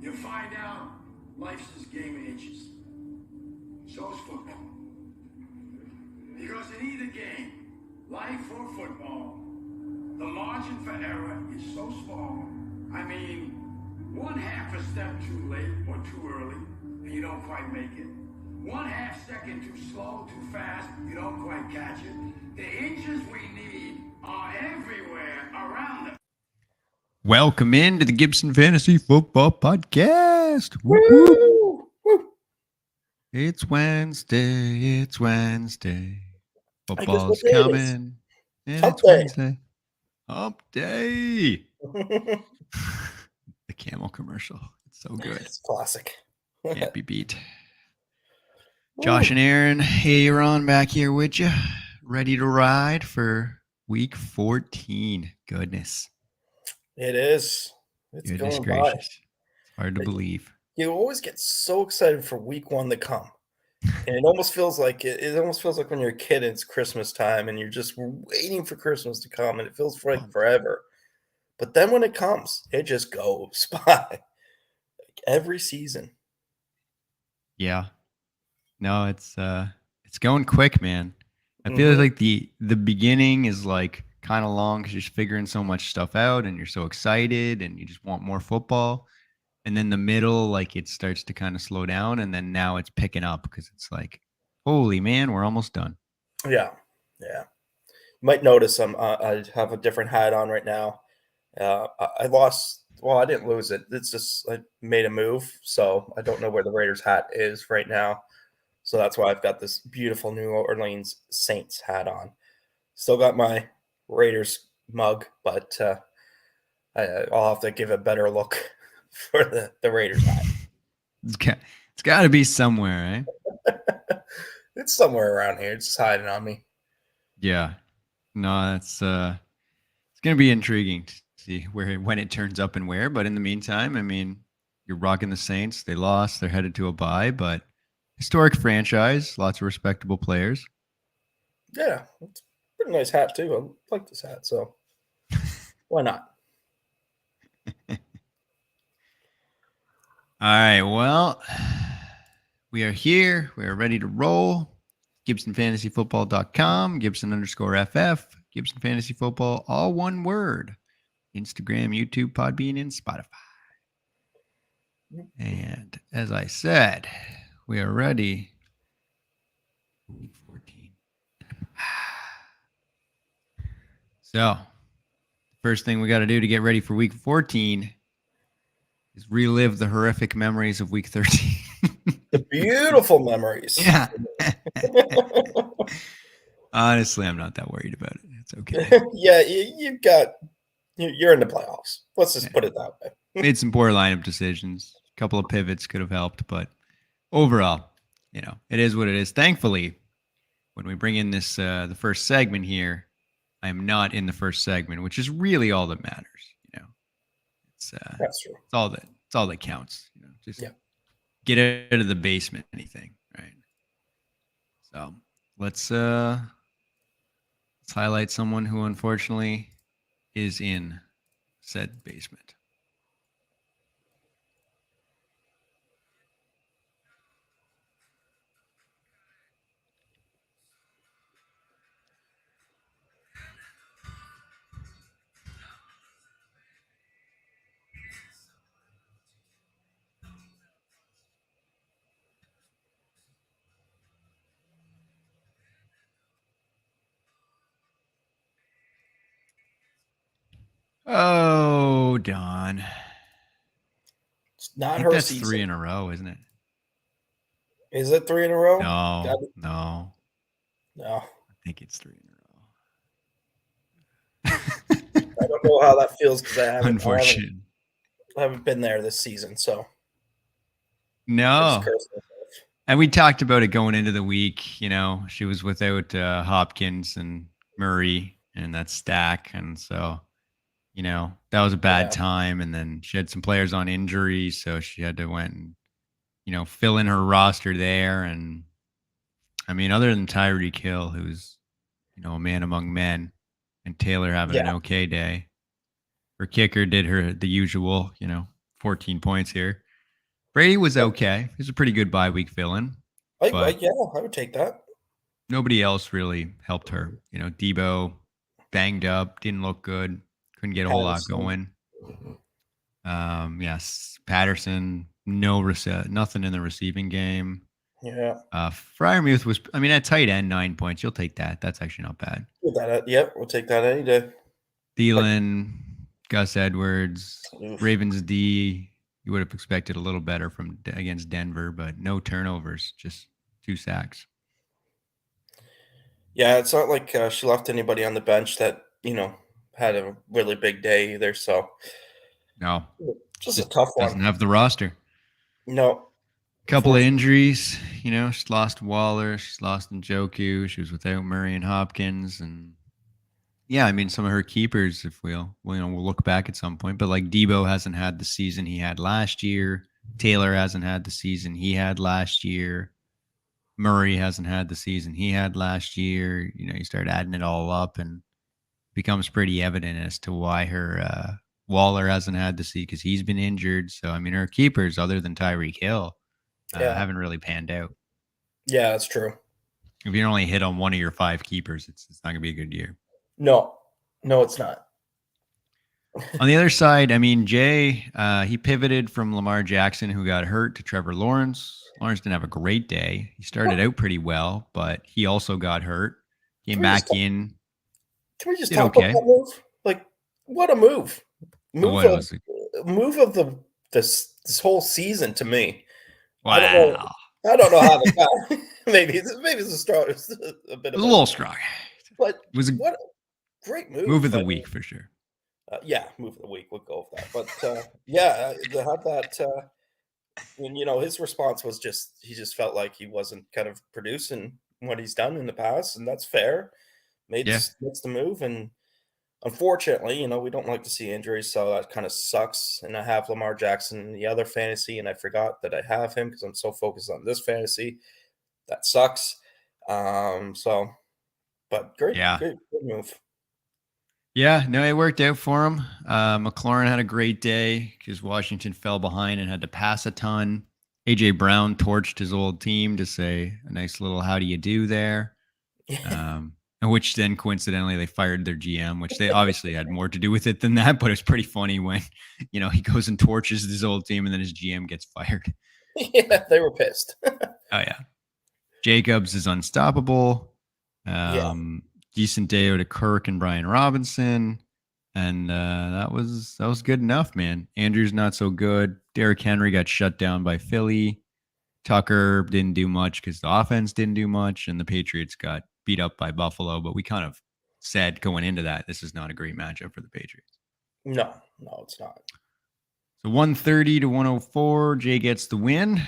you find out life's this game of inches. So is football. Because in either game, life or football, the margin for error is so small. I mean, one half a step too late or too early, and you don't quite make it. 1/2 second too slow, too fast, you don't quite catch it. The inches we need are everywhere around us. Welcome into the Gibson Fantasy Football Podcast. Woo, woo. Woo! Woo! It's Wednesday. It's Wednesday. I guess Football's what day it is. coming. And Hump it's day. Wednesday. Hump day. The camel commercial. It's so good. It's classic. Can't be beat. Josh and Aaron, A-Aron back here with you. Ready to ride for week 14. Goodness. It is. It's Goodness going gracious. by. It's hard to believe. You always get so excited for week one to come. And it almost feels like when you're a kid and it's Christmas time and you're just waiting for Christmas to come and it feels like forever. But then when it comes, it just goes by. Like every season. Yeah. No, it's going quick, man. I feel like the beginning is like kind of long because you're just figuring so much stuff out and you're so excited and you just want more football. And then the middle, like it starts to kind of slow down, and then now it's picking up because it's like, holy man, we're almost done. Yeah. You might notice I have a different hat on right now. I lost. Well, I didn't lose it. It's just I made a move, so I don't know where the Raiders hat is right now. So that's why I've got this beautiful New Orleans Saints hat on. Still got my Raiders mug, but I'll have to give a better look for the Raiders hat. It's got to be somewhere, eh? It's somewhere around here. It's just hiding on me. Yeah. No, it's going to be intriguing to see when it turns up and where. But in the meantime, I mean, you're rocking the Saints. They lost. They're headed to a bye, but historic franchise. Lots of respectable players. Yeah, it's a pretty nice hat too. I like this hat, so why not? All right. Well, we are here. We are ready to roll. GibsonFantasyFootball.com, Gibson_FF, Gibson Fantasy Football, all one word. Instagram, YouTube, Podbean, and Spotify. And as I said, we are ready. Week 14. So, first thing we got to do to get ready for week 14 is relive the horrific memories of week 13. The beautiful memories. Yeah. Honestly, I'm not that worried about it. It's okay. Yeah, you're in the playoffs. Let's just put it that way. Made some poor lineup decisions. A couple of pivots could have helped, but overall, it is what it is. Thankfully, when we bring in this the first segment here, I am not in the first segment, which is really all that matters. It's that's true. It's all that counts. Just get out of the basement, anything, right? So let's highlight someone who unfortunately is in said basement. Oh, Don. It's not I her think that's season. 3 in a row, isn't it? Is it 3 in a row? No. I think it's 3 in a row. I don't know how that feels because I haven't been there this season. So no. And we talked about it going into the week. She was without Hopkins and Murray and that stack, and so that was a bad time. And then she had some players on injury, so she had to went and fill in her roster there. And I mean, other than Tyreek Hill, who's a man among men, and Taylor having an okay day, her kicker did the usual 14 points here. Brady was okay. He was a pretty good bye week fill-in, but Yeah, I would take that. nobody else really helped her. Debo banged up, didn't look good, couldn't get a whole lot going. Yes, Patterson, nothing in the receiving game. Yeah. Freiermuth was, at tight end, 9 points. You'll take that. That's actually not bad. We'll take that any day. Thielen, Gus Edwards, Oof. Ravens D. You would have expected a little better against Denver, but no turnovers, just 2 sacks. Yeah, it's not like she left anybody on the bench that had a really big day either. So no, just a tough one. Doesn't have the roster. No. Couple of injuries, she's lost Waller, she's lost Njoku, she was without Murray and Hopkins, and yeah, some of her keepers, if we'll look back at some point, but like Debo hasn't had the season he had last year, Taylor hasn't had the season he had last year, Murray hasn't had the season he had last year. You start adding it all up, and it becomes pretty evident as to why her Waller hasn't had the season because he's been injured. So her keepers, other than Tyreek Hill, haven't really panned out. Yeah, that's true. If you only hit on one of your 5 keepers, it's not gonna be a good year. No, it's not. On the other side, Jay, he pivoted from Lamar Jackson, who got hurt, to Trevor Lawrence. Lawrence didn't have a great day. He started out pretty well, but he also got hurt. Came back in. Can we just talk about that move? Like, what a move! Move of this whole season to me. Wow. I don't know how the guy. maybe it's a strong. It's a bit. It was a little strong, but it was what a great move. Move of the week for sure. Yeah, move of the week. We'll go with that. But yeah, to have that. And his response was he just felt like he wasn't kind of producing what he's done in the past, and that's fair. Makes the move, and unfortunately, we don't like to see injuries, so that kind of sucks. And I have Lamar Jackson in the other fantasy, and I forgot that I have him because I'm so focused on this fantasy. That sucks. But great move. Yeah, no, it worked out for him. McLaurin had a great day because Washington fell behind and had to pass a ton. A.J. Brown torched his old team to say a nice little how do you do there. Which then coincidentally they fired their GM, which they obviously had more to do with it than that. But it's pretty funny when, he goes and torches his old team and then his GM gets fired. Yeah, they were pissed. Oh, yeah. Jacobs is unstoppable. Decent day to Kirk and Brian Robinson. And that was good enough, man. Andrews not so good. Derrick Henry got shut down by Philly. Tucker didn't do much because the offense didn't do much. And the Patriots got beat up by Buffalo. But we kind of said going into that, this is not a great matchup for the Patriots. No, it's not. So 130 to 104, Jay gets the win.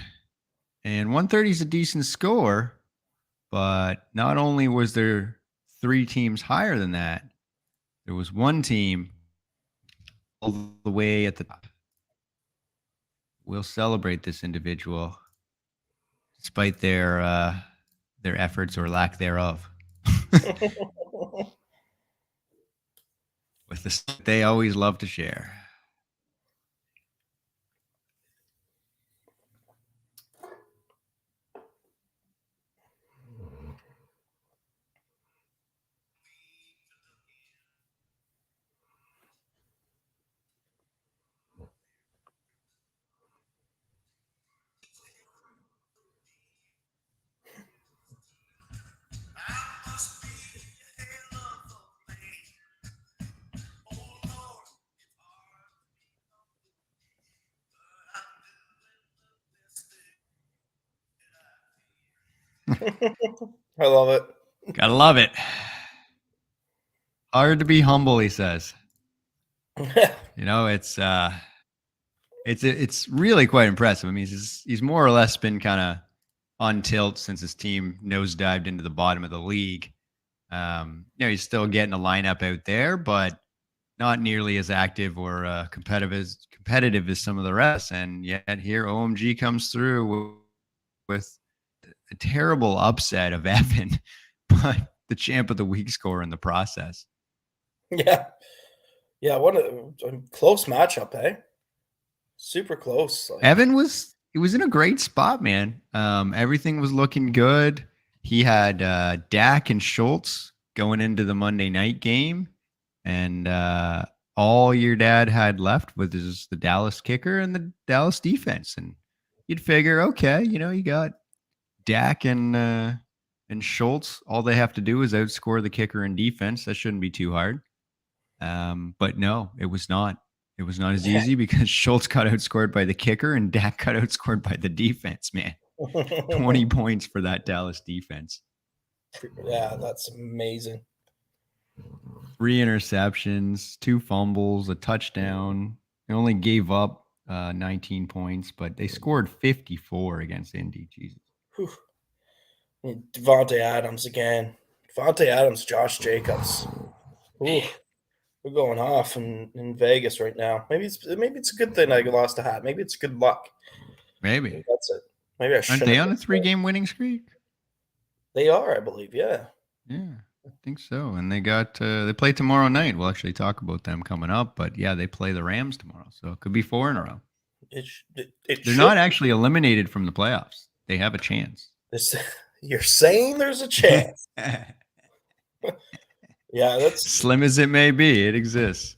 And 130 is a decent score. But not only was there 3 teams higher than that, there was one team all the way at the top. We'll celebrate this individual despite their efforts or lack thereof. With the they always love to share. I love it. Gotta love it. Hard to be humble, he says. It's really quite impressive. He's more or less been kind of on tilt since his team nosedived into the bottom of the league. He's still getting a lineup out there, but not nearly as active or competitive as some of the rest. And yet here OMG comes through with a terrible upset of Evan, but the champ of the week score in the process. Yeah. What a close matchup, eh? Super close. Evan was was in a great spot, man. Everything was looking good. He had Dak and Schultz going into the Monday night game, and all your dad had left was the Dallas kicker and the Dallas defense. And you'd figure, okay, you got Dak and Schultz. All they have to do is outscore the kicker and defense. That shouldn't be too hard. But no, it was not. It was not as easy because Schultz got outscored by the kicker and Dak got outscored by the defense, man. 20 points for that Dallas defense. Yeah, that's amazing. 3 interceptions, 2 fumbles, a touchdown. They only gave up 19 points, but they scored 54 against Indy. Jesus. Devontae Adams again. Devontae Adams, Josh Jacobs. Ooh, we're going off in Vegas right now. Maybe it's a good thing I lost a hat. Maybe it's good luck. Maybe that's it. Maybe I should. Aren't they on a 3-game winning streak? They are, I believe. Yeah. Yeah, I think so. And they play tomorrow night. We'll actually talk about them coming up. But yeah, they play the Rams tomorrow, so it could be 4 in a row. They're not actually eliminated from the playoffs. They have a chance. You're saying there's a chance. Yeah, that's slim as it may be. It exists.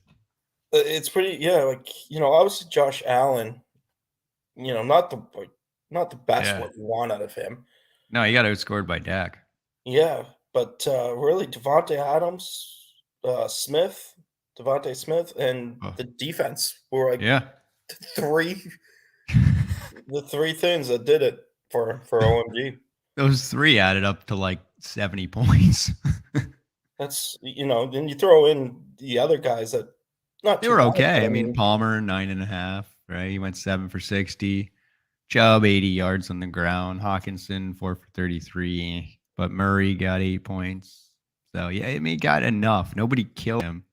It's pretty, obviously Josh Allen, not the best what you want out of him. No, he got outscored by Dak. Yeah, but really Devontae Adams, Devontae Smith, and the defense were the three things that did it for OMG. Those 3 added up to like 70 points. That's then you throw in the other guys that they were okay. I mean, Palmer 9.5, right? He went 7 for 60. Chubb 80 yards on the ground. Hawkinson 4 for 33. But Murray got 8 points. So yeah, I mean, he got enough. Nobody killed him.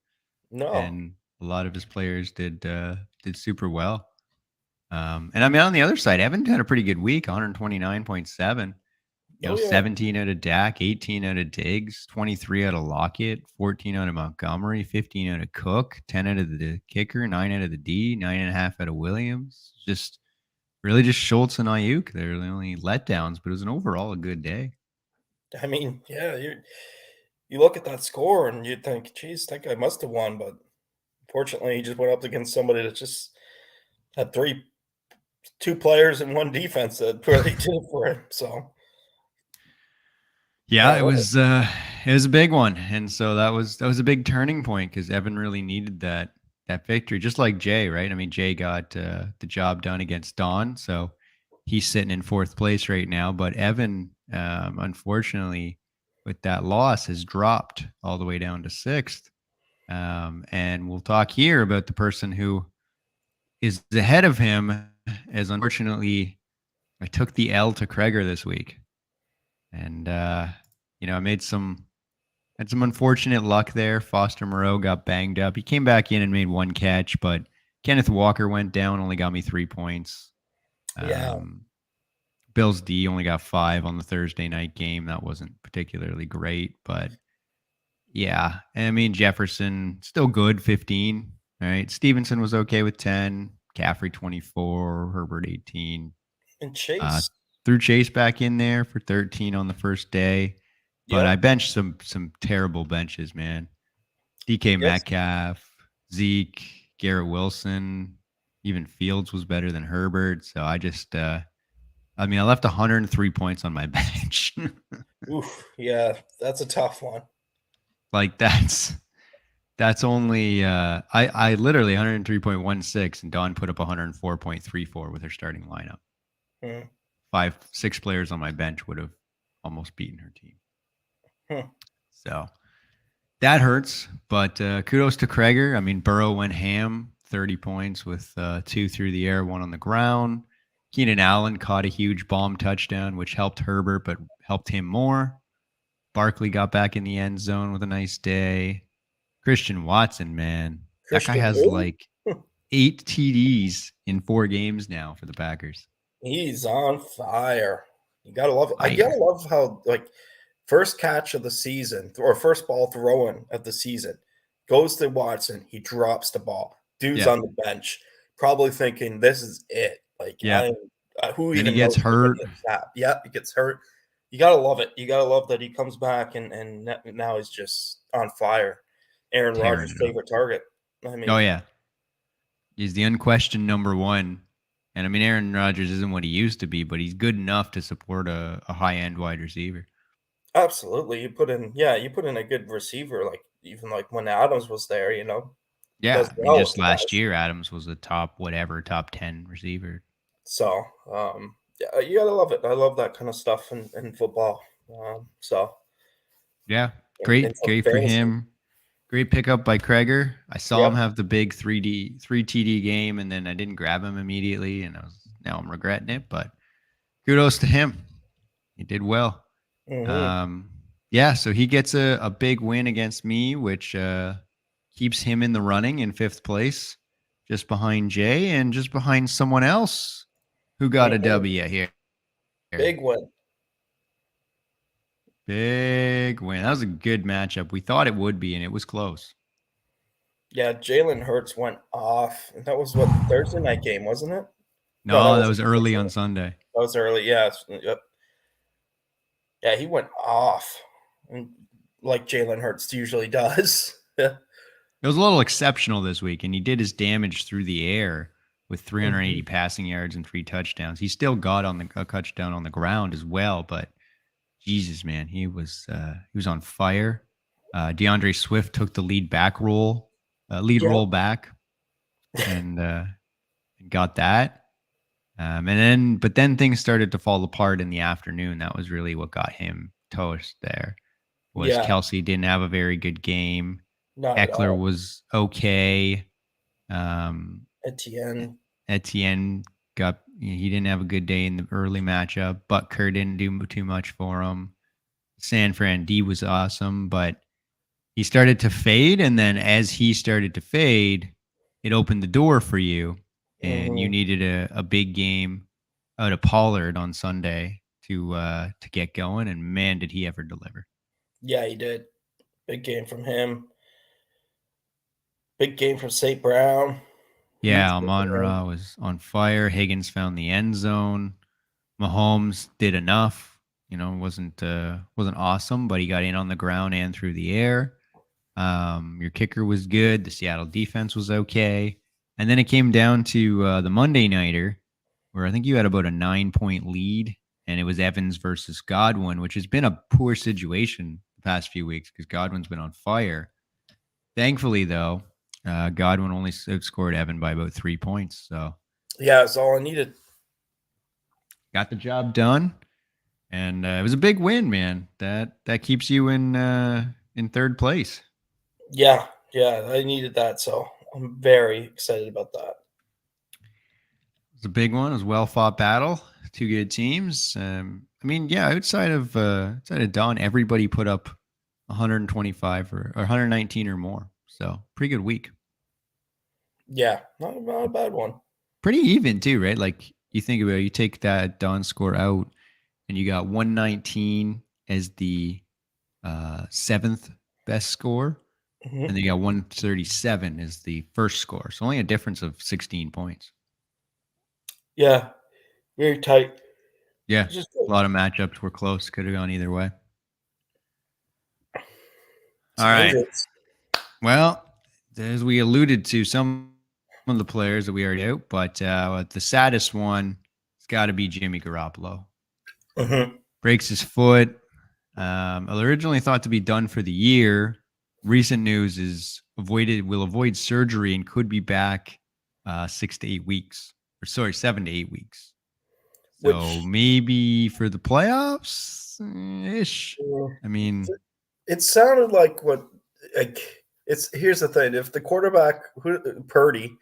No, and a lot of his players did super well. And I mean, on the other side, Evan had a pretty good week. 129.7. 17 out of Dak, 18 out of Diggs, 23 out of Lockett, 14 out of Montgomery, 15 out of Cook, 10 out of the kicker, 9 out of the D, 9.5 out of Williams. Just Schultz and Ayuk. They're the only letdowns, but it was overall a good day. I mean, yeah, you look at that score and you think, geez, that guy must have won, but unfortunately he just went up against somebody that just had 2 players and 1 defense that really did it for him. So yeah, it was a big one, and so that was a big turning point because Evan really needed that victory, just like Jay, right? I mean, Jay got the job done against Don, so he's sitting in 4th place right now. But Evan, unfortunately, with that loss, has dropped all the way down to 6th. And we'll talk here about the person who is ahead of him, as unfortunately I took the L to Kreger this week. And, I had some unfortunate luck there. Foster Moreau got banged up. He came back in and made 1 catch, but Kenneth Walker went down, only got me 3 points. Yeah. Bills D only got 5 on the Thursday night game. That wasn't particularly great, but yeah. I mean, Jefferson, still good, 15. All right. Stevenson was okay with 10. Caffrey, 24. Herbert, 18. And Chase. Threw Chase back in there for 13 on the first day. But I benched some terrible benches, man. DK Metcalf, Zeke, Garrett Wilson, even Fields was better than Herbert. So I just, I left 103 points on my bench. Oof, yeah, that's a tough one. Like that's only, I literally 103.16 and Dawn put up 104.34 with her starting lineup. 5-6 players on my bench would have almost beaten her team. So that hurts, but kudos to Kreger. I mean, Burrow went ham, 30 points with 2 through the air, 1 on the ground. Keenan Allen caught a huge bomb touchdown, which helped Herbert, but helped him more. Barkley got back in the end zone with a nice day. Christian Watson, man. That guy has like 8 TDs in 4 games now for the Packers. He's on fire. You gotta love it. I gotta love how, like, first catch of the season or first ball throwing of the season goes to Watson. He drops the ball. Dude's on the bench, probably thinking this is it. Like, Who Then he even gets knows hurt. Yeah, he gets hurt. You gotta love it. You gotta love that he comes back and now he's just on fire. Aaron Tearing Rodgers' it up. favorite target. I mean, Oh, yeah. He's the unquestioned number one. And I mean, Aaron Rodgers isn't what he used to be, but he's good enough to support a high-end wide receiver. absolutely. You put in a good receiver, like even like when Adams was there, Yeah. does I mean, well with just the last guys. year, Adams was a top 10 receiver. So yeah, you gotta love it. I love that kind of stuff in football. So Yeah. and Great. for Great for fantasy. him. Great pickup by Kreger. I saw him Yep. have the big 3 TD game, and then I didn't grab him immediately, and now I'm regretting it. But kudos to him. He did well. Hmm. Um, yeah, so he gets a big win against me, which keeps him in the running in 5th place, just behind Jay and just behind someone else who got a Hmm. W here. Big win. Big win. That was a good matchup. We thought it would be, and it was close. Yeah, Jalen Hurts went off. That was what Thursday night game, wasn't it? No, that No, that wasn't was early Thursday. on Sunday. That was early. Yeah. Yep. Yeah, he went off, like Jalen Hurts usually does. Yeah. It was a little exceptional this week, and he did his damage through the air with 380 Mhm. passing yards and 3 touchdowns. He still got a touchdown on the ground as well, but Jesus, man, he was on fire. DeAndre Swift took the lead Yep. roll back, and got that. But then things started to fall apart in the afternoon. That was really what got him toast. There was Yeah, Kelsey didn't have a very good game. not at Eckler all. was okay. Um, Etienne. Etienne he didn't have a good day in the early matchup. Butker didn't do too much for him. San Fran D was awesome, but he started to fade. And then as he started to fade, it opened the door for you. And you Hmm. needed a big game out of Pollard on Sunday to get going. And man, did he ever deliver. Yeah, he did. Big game from him. Big game from St. Brown. Huge Yeah, game from him. Amon-Ra was on fire. Higgins found the end zone. Mahomes did enough. Wasn't awesome, but he got in on the ground and through the air. Your kicker was good. The Seattle defense was okay. And then it came down to the Monday nighter, where I think you had about a 9-point lead, and it was Evans versus Godwin, which has been a poor situation the past few weeks because Godwin's been on fire. Thankfully, though, Godwin only outscored Evan by about 3 points, so Yeah, it's all I needed. got the job done. And it was a big win, man. That keeps you in 3rd place. Yeah, I needed that, so I'm very excited about that. It was a big one. It was a well fought battle. 2 good teams. I mean, yeah, outside of Don, everybody put up 125 or 119 or more. So pretty good week. Yeah, not a bad one. Pretty even too, right? Like you think about it, you take that Don score out, and you got 119 as the 7th best score. Hmm. And then you got 137 as the first score. So only a difference of 16 points. Yeah, very tight. Yeah. Just A lot of matchups were close. Could have gone either way. All some right. injuries. Well, as we alluded to, some of the players that we already out, but the saddest one has got to be Jimmy Garoppolo. Hmm. Breaks his foot. Originally thought to be done for the year. Recent news is will avoid surgery and could be back 6 to 8 weeks. Or sorry, 7 to 8 weeks. So Which maybe for the playoffs ish. I mean, it sounded like here's the thing: if the quarterback Purdy, if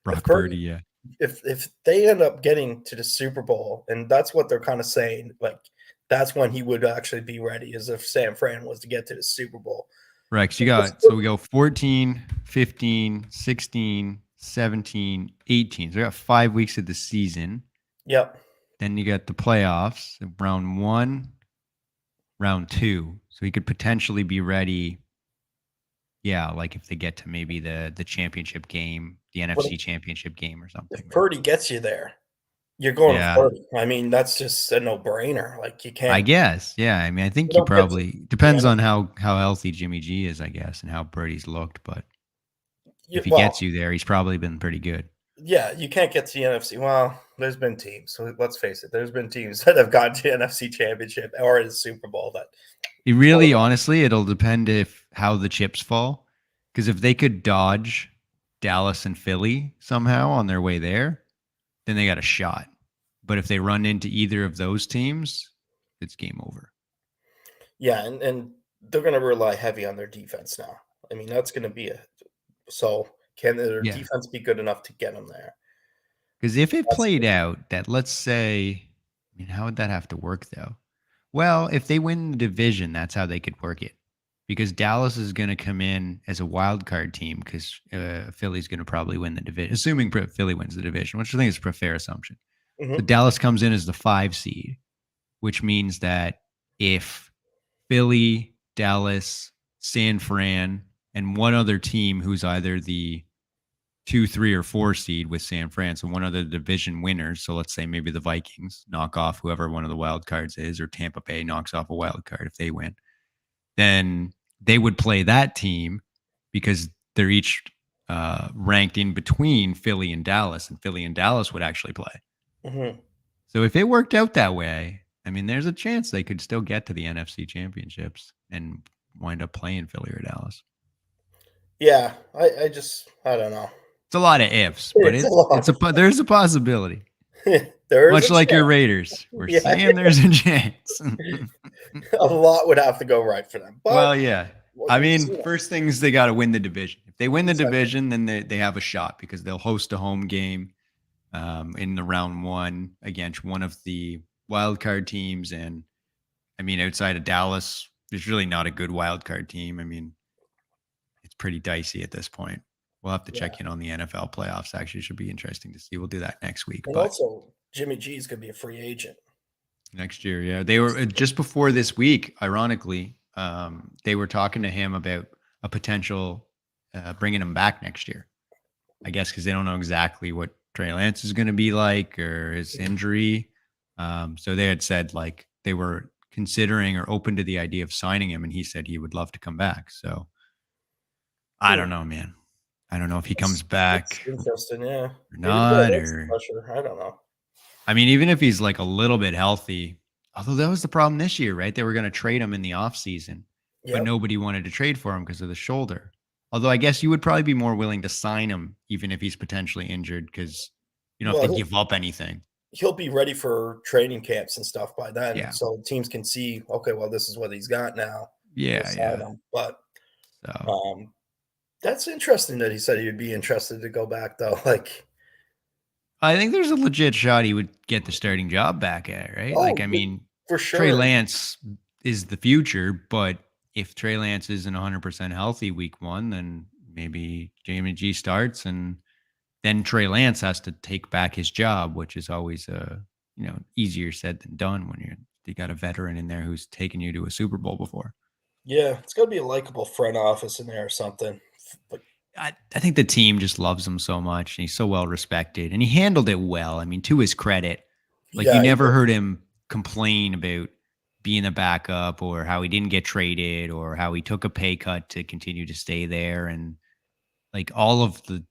Brock Purdy, Purdy, yeah. if they end up getting to the Super Bowl, and that's what they're kind of saying, like that's when he would actually be ready, as if San Fran was to get to the Super Bowl. Right. So we go 14, 15, 16, 17, 18. So we got 5 weeks of the season. Yep. Then you got the playoffs, round 1, round 2. So he could potentially be ready. Yeah, like if they get to maybe the championship game, the NFC championship game or something. If Purdy gets you there, You're going Yeah. 30. I mean, that's just a no-brainer. Like, you I can't guess. Yeah. I mean, I you think he don't get to probably the depends end. on how healthy Jimmy G is, I guess, and how Brady's looked. But if he Well, gets you there, he's probably been pretty good. yeah, you can't get to the NFC. Well, there's been teams. So let's face it. There's been teams that have gone to the NFC Championship or the Super Bowl that It really, honestly, it'll depend if how the chips fall. Because if they could dodge Dallas and Philly somehow on their way there, then they got a shot. But if they run into either of those teams, it's game over. yeah, and they're going to rely heavy on their defense now. I mean, that's going to be a so can their Yeah. defense be good enough to get them there? Because if it That's played out that, let's say, I mean, how would that have to work though? Well, if they win the division, that's how they could work it. Because Dallas is going to come in as a wild card team because Philly's going to probably win the division, assuming Philly wins the division, which I think is a fair assumption. So Mhm. Dallas comes in as the 5 seed, which means that if Philly, Dallas, San Fran, and one other team who's either the 2, 3, or 4 seed with San Fran, so one of the division winners. So let's say maybe the Vikings knock off whoever one of the wild cards is, or Tampa Bay knocks off a wild card if they win. Then they would play that team because they're each ranked in between Philly and Dallas, and Philly and Dallas would actually play. Mhm. So if it worked out that way, I mean, there's a chance they could still get to the NFC championships and wind up playing Philly or Dallas. Yeah, I don't know. It's a lot of ifs, but It's a lot. there's a possibility. There is Much a like your chance. Raiders. We're Yeah, saying there's a chance. a lot would have to go right for them. But Well, yeah. well, I we've mean, seen it. first things they got to win the division. If they win the Exactly. division, then they have a shot because they'll host a home game in the round 1 against one of the wild card teams. And I mean, outside of Dallas, there's really not a good wild card team. I mean, it's pretty dicey at this point. We'll have to Yeah. check in on the NFL playoffs. Actually, should be interesting to see. We'll do that next week. And But also, Jimmy G is going to be a free agent. next year, yeah. They were just before this week, ironically, they were talking to him about a potential bringing him back next year. I guess because they don't know exactly what Trey Lance is going to be like or his injury. So they had said like they were considering or open to the idea of signing him, and he said he would love to come back. So I don't know, man. I don't know if he comes back It's interesting, yeah. or Maybe not, that's the or pressure. I don't know. I mean, even if he's like a little bit healthy, although that was the problem this year, right? They were going to trade him in the offseason, but Yep. nobody wanted to trade for him because of the shoulder. Although I guess you would probably be more willing to sign him even if he's potentially injured because you don't have to Well, give up anything. he'll be ready for training camps and stuff by then. Yeah. So teams can see, okay, well, this is what he's got now. We'll Yeah, sign yeah. him. But So that's interesting that he said he'd be interested to go back, though. Like, I think there's a legit shot he would get the starting job back at, right? Like, I mean, for Trey sure. Lance is the future, but if Trey Lance isn't 100% healthy week 1, then maybe Jamie G starts and then Trey Lance has to take back his job, which is always easier said than done when you got a veteran in there who's taken you to a Super Bowl before. Yeah, it's got to be a likable front office in there or something. But I think the team just loves him so much and he's so well respected and he handled it well. I mean, to his credit, like you yeah, never heard him complain about being a backup or how he didn't get traded or how he took a pay cut to continue to stay there. And like all of the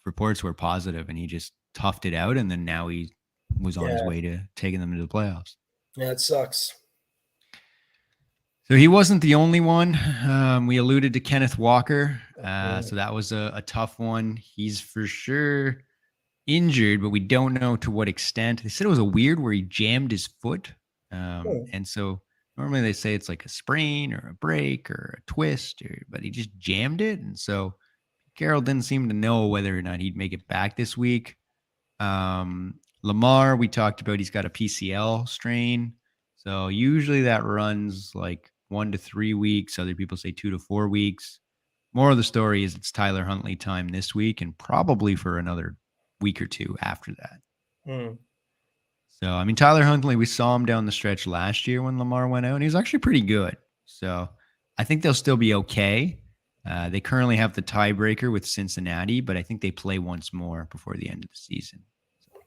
reports were positive and he just toughed it out. And then now he was on his way to taking them to the playoffs. Yeah, it sucks. So he wasn't the only one. We alluded to Kenneth Walker. So that was a tough one. He's for sure injured, but we don't know to what extent. They said it was a weird where he jammed his foot. And so normally they say it's like a sprain or a break or a twist, but he just jammed it. And so Carroll didn't seem to know whether or not he'd make it back this week. Lamar, we talked about, he's got a PCL strain. So usually that runs like 1 to 3 weeks. Other people say 2 to 4 weeks. More of the story is it's Tyler Huntley time this week and probably for another week or two after that. So, I mean, Tyler Huntley, we saw him down the stretch last year when Lamar went out, and he was actually pretty good. So I think they'll still be okay. They currently have the tiebreaker with Cincinnati, but I think they play once more before the end of the season.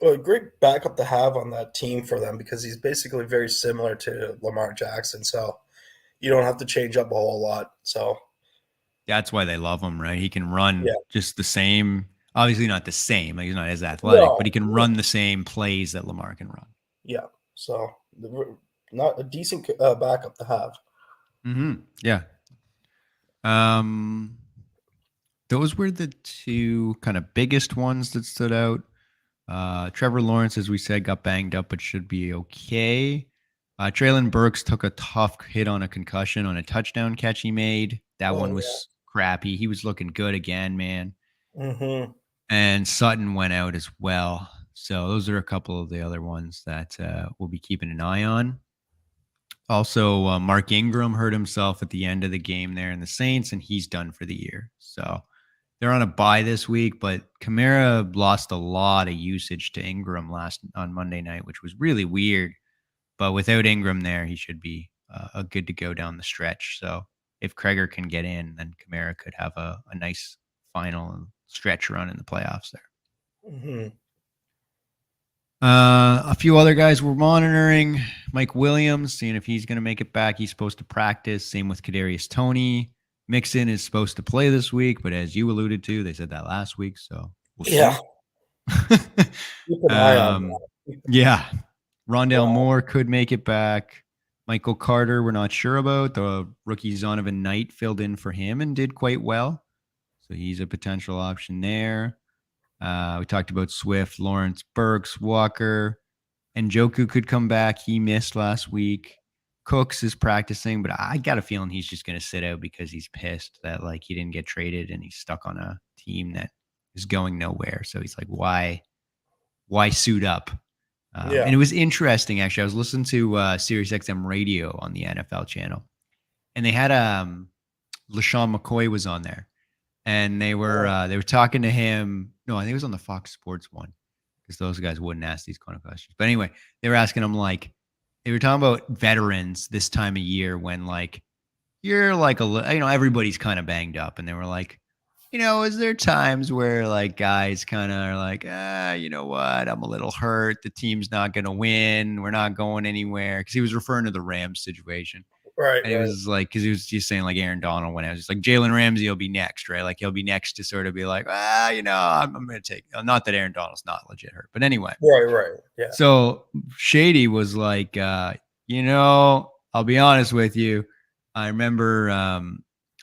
a great backup to have on that team for them because he's basically very similar to Lamar Jackson. So you don't have to change up a whole lot. So That's why they love him, right? He can run yeah, just the same. Obviously, not the same. Like he's not as athletic, but no, he can run the same plays that Lamar can run. yeah. So not a decent backup to have. Yeah. Um, those were the two kind of biggest ones that stood out. Trevor Lawrence, as we said, got banged up, but should be okay. Traylon Burks took a tough hit on a concussion on a touchdown catch he made. That one Oh was crappy. He was looking good again, man. yeah. Mm-hmm. And Sutton went out as well. So those are a couple of the other ones that we'll be keeping an eye on. Also, Mark Ingram hurt himself at the end of the game there in the Saints, and he's done for the year. So they're on a bye this week, but Kamara lost a lot of usage to Ingram on Monday night, which was really weird. But without Ingram there, he should be a good to go down the stretch. So if Kreger can get in, then Kamara could have a nice final stretch run in the playoffs there. Mm-hmm. A few other guys we're monitoring. Mike Williams, seeing if he's going to make it back. He's supposed to practice. Same with Kadarius Toney. Mixon is supposed to play this week, but as you alluded to, they said that last week, so we'll see. Yeah. Keep an eye on that. Yeah. Rondale Moore could make it back. Michael Carter, we're not sure about. The rookie Zonovan Knight filled in for him and did quite well. So he's a potential option there. We talked about Swift, Lawrence, Burks, Walker, and Njoku could come back. He missed last week. Cooks is practicing, but I got a feeling he's just going to sit out because he's pissed that like he didn't get traded and he's stuck on a team that is going nowhere. So he's like, why suit up? And it was interesting, actually. I was listening to SiriusXM radio on the NFL channel, and they had LaShawn McCoy was on there, and they were talking to him. No, I think it was on the Fox Sports one because those guys wouldn't ask these kind of questions. But anyway, they were asking him like they were talking about veterans this time of year when like you're like everybody's kind of banged up, and they were like, is there times where like guys kind of are like, you know what? I'm a little hurt. The team's not going to win. We're not going anywhere. Because he was referring to the Rams situation. Right. And it was like, because he was just saying like Aaron Donald went out. It's like Jalen Ramsey will be next, right? Like he'll be next to sort of be like, I'm going to take, not that Aaron Donald's not legit hurt. But anyway. Right. Yeah. So Shady was like, I'll be honest with you. I remember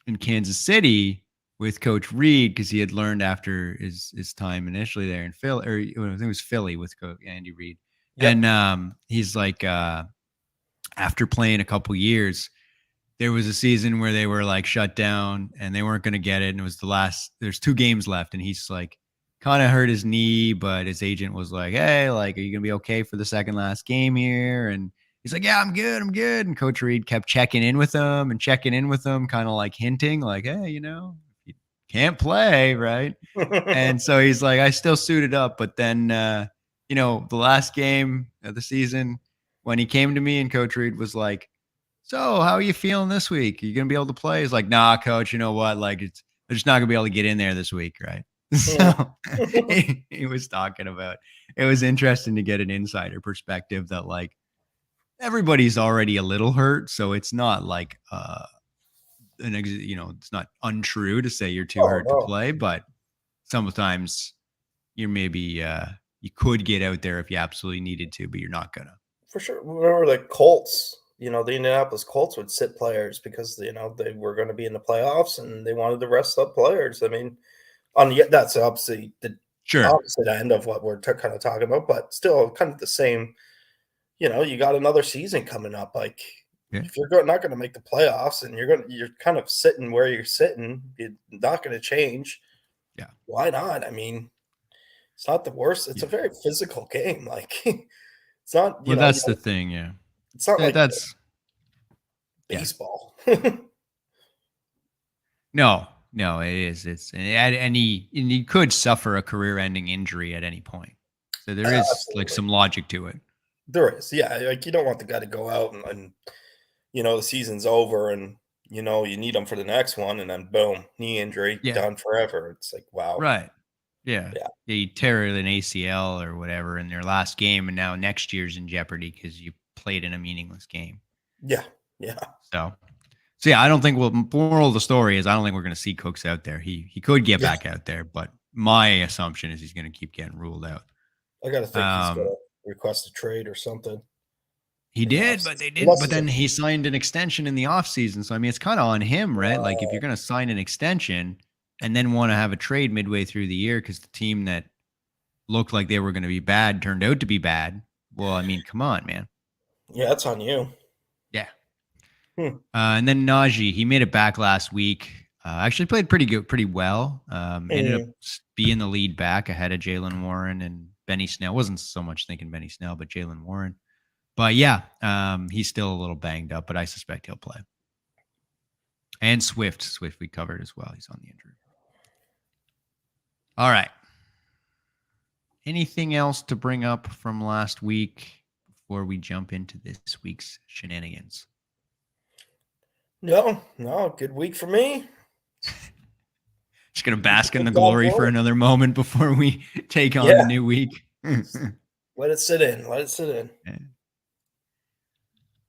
in Kansas City, with Coach Reed, because he had learned after his time initially there in Philly, or I think it was Philly with Andy Reid. Yep. And he's like, after playing a couple years, there was a season where they were like shut down and they weren't going to get it. And it was there's 2 games left. And he's like, kind of hurt his knee, but his agent was like, hey, like, are you going to be okay for the second last game here? And he's like, yeah, I'm good. And Coach Reed kept checking in with him, kind of like hinting like, hey, can't play, right? And so he's like, I still suited up. But then, the last game of the season, when he came to me and Coach Reed was like, so how are you feeling this week? Are you going to be able to play? He's like, nah, Coach, you know what? Like, they're just not going to be able to get in there this week, right? So he was talking about, it was interesting to get an insider perspective that like everybody's already a little hurt. So it's not like, it's not untrue to say you're too hurt to play, but sometimes you're maybe you could get out there if you absolutely needed to, but you're not gonna. For sure. Remember the Colts? The Indianapolis Colts would sit players because they were going to be in the playoffs and they wanted to rest up players. I mean, that's obviously the opposite end of what we're kind of talking about, but still kind of the same. You got another season coming up, like. Yeah. If you're not going to make the playoffs and you're kind of sitting where you're sitting, you're not going to change. Yeah. Why not? I mean, it's not the worst. It's a very physical game. Like it's not, that's the thing. Yeah. It's not like that's baseball. No, it is. And he could suffer a career ending injury at any point. So there is like some logic to it. There is. Yeah. Like you don't want the guy to go out and the season's over and, you need him for the next one and then boom, knee injury, done forever. It's like, wow. Right. Yeah. Yeah. You tear an ACL or whatever in their last game, and now next year's in jeopardy because you played in a meaningless game. Yeah. Yeah. So yeah, I don't think moral of the story is I don't think we're going to see Cooks out there. He could get back out there, but my assumption is he's going to keep getting ruled out. I got to think he's going to request a trade or something. He did, but they didn't. But then he signed an extension in the offseason. So, I mean, it's kind of on him, right? Like, if you're going to sign an extension and then want to have a trade midway through the year because the team that looked like they were going to be bad turned out to be bad. Well, I mean, come on, man. Yeah, that's on you. Yeah. And then Najee, he made it back last week. Actually played pretty well. Ended up being the lead back ahead of Jalen Warren and Benny Snell. Wasn't so much thinking Benny Snell, but Jalen Warren. But yeah, he's still a little banged up, but I suspect he'll play. And Swift we covered as well. He's on the injury. All right. Anything else to bring up from last week before we jump into this week's shenanigans? No, good week for me. Just going to bask in the glory for another moment before we take on the new week. Let it sit in. Yeah.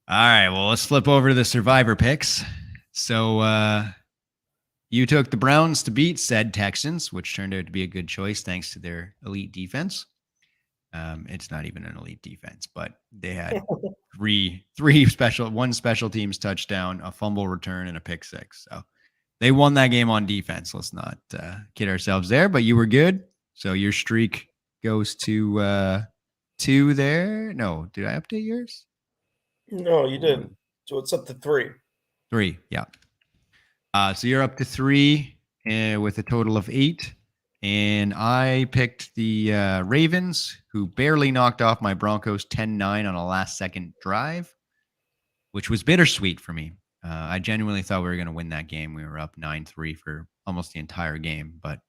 All right, well, let's flip over to the Survivor picks. So you took the Browns to beat said Texans, which turned out to be a good choice thanks to their elite defense. It's not even an elite defense, but they had one special teams touchdown, a fumble return, and a pick six. So they won that game on defense. Let's not kid ourselves there, but you were good. So your streak goes to 2 there. No, did I update yours? No, you didn't. So it's up to 3. 3, yeah. So you're up to 3 with a total of 8. And I picked the Ravens, who barely knocked off my Broncos 10-9 on a last-second drive, which was bittersweet for me. I genuinely thought we were going to win that game. We were up 9-3 for almost the entire game. But,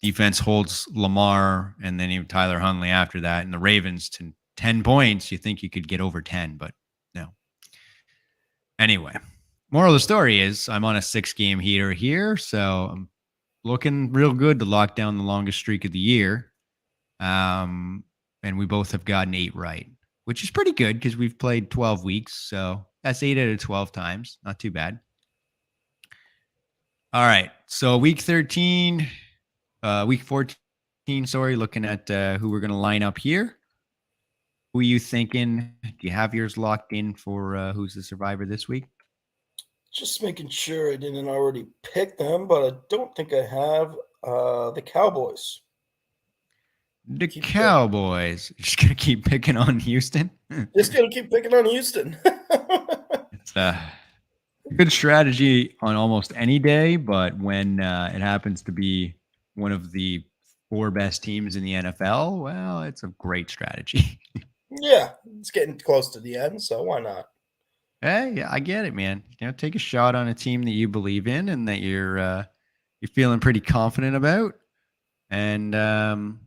defense holds Lamar and then even Tyler Huntley after that. And the Ravens to 10 points, you think you could get over 10, but no. Anyway, moral of the story is I'm on a 6-game heater here, so I'm looking real good to lock down the longest streak of the year. And we both have gotten 8 right, which is pretty good because we've played 12 weeks. So that's 8 out of 12 times. Not too bad. All right. So week 14, looking at who we're going to line up here. Who are you thinking? Do you have yours locked in for who's the survivor this week? Just making sure I didn't already pick them, but I don't think I have the Cowboys. The Cowboys. You're just going to keep picking on Houston? Just going to keep picking on Houston. It's a good strategy on almost any day, but when it happens to be one of the 4 best teams in the NFL, well, it's a great strategy. Yeah, it's getting close to the end, so why not? Hey, yeah, I get it, man. Take a shot on a team that you believe in and that you're feeling pretty confident about. And you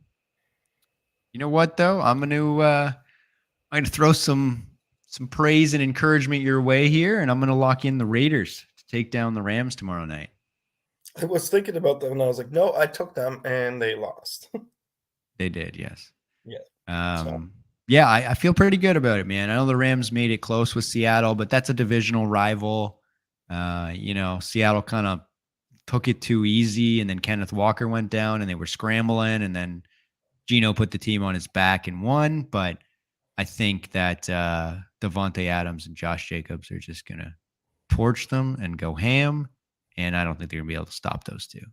know what, though? I'm gonna throw some praise and encouragement your way here, and I'm gonna lock in the Raiders to take down the Rams tomorrow night. I was thinking about them, and I was like, no, I took them, and they lost. They did, yes. Yeah. Yeah, I feel pretty good about it, man. I know the Rams made it close with Seattle, but that's a divisional rival. Seattle kind of took it too easy, and then Kenneth Walker went down, and they were scrambling, and then Geno put the team on his back and won. But I think that Devontae Adams and Josh Jacobs are just going to torch them and go ham, and I don't think they're going to be able to stop those two.